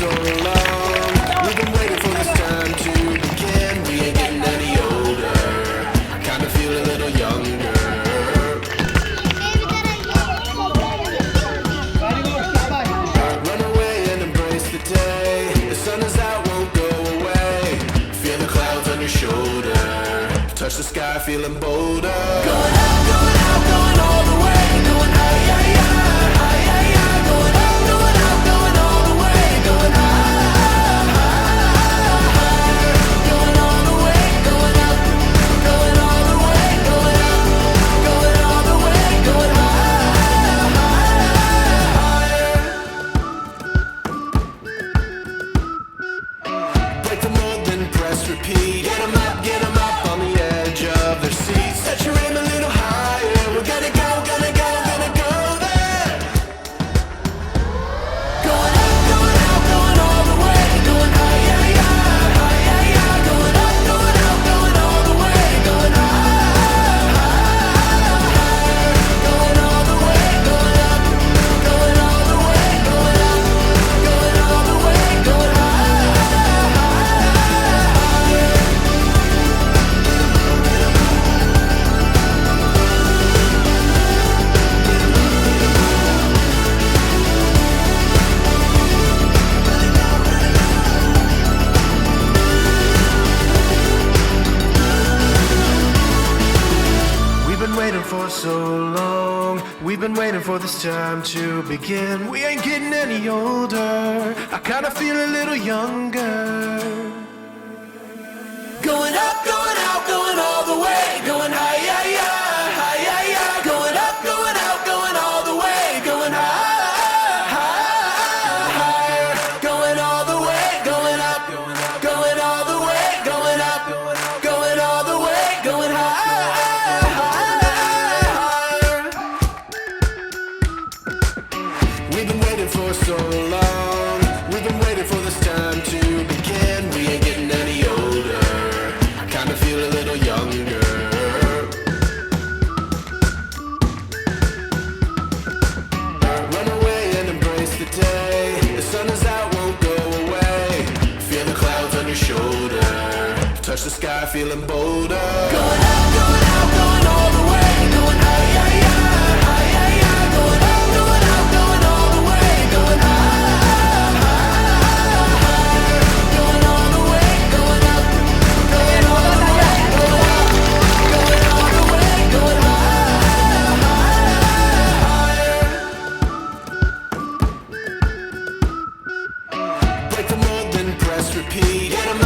so long. We've been waiting for this time to begin. We ain't getting any older. I kinda feel a little younger. Run away and embrace the day. The sun is out, won't go away. Feel the clouds on your shoulder. Touch the sky, feeling bolder. Going out, going out, going all the way. Going high, yeah, yeah, high, yeah, yeah. Going out, going out, going all the way. Going high, higher. Going all the way, going up. Going all the way, going up. Going all the way, going higher. Break the mold, then press repeat. Get 'em up on the edge of their seats. Set your aim a little higher. We're gonna go, gonna go, gonna go there. Going up, going out, going all the way. Going high, yeah, yeah, high, yeah, yeah. Going up, going out, going all the way. Going higher. Going all the way, going up. Going all the way, going up. Going all the way, going We've been waiting for so long. We've been waiting for this time to begin. We ain't getting any older. I kinda feel a little younger. Going up, going out, going all the way. Going high, yeah, yeah, high, yeah, yeah. Going up, going out, going all the way. Going higher. Going all the way, going up. Going all the way, going up. Going all the way, going higher. We've been waiting for so long. We've been waiting for this time to begin. We ain't getting any older. I kinda feel a little younger. Run away and embrace the day. The sun is out, won't go away. Feel the clouds on your shoulder. Touch the sky, feeling bolder. Going out, going out, going all the way. Going high, yeah, yeah, high, yeah, yeah. Going out, going out, going all the way. Going higher. Going all the way, going up. Going all the way, going up. Going all the way, going higher. Break the mold, then press repeat. Get 'em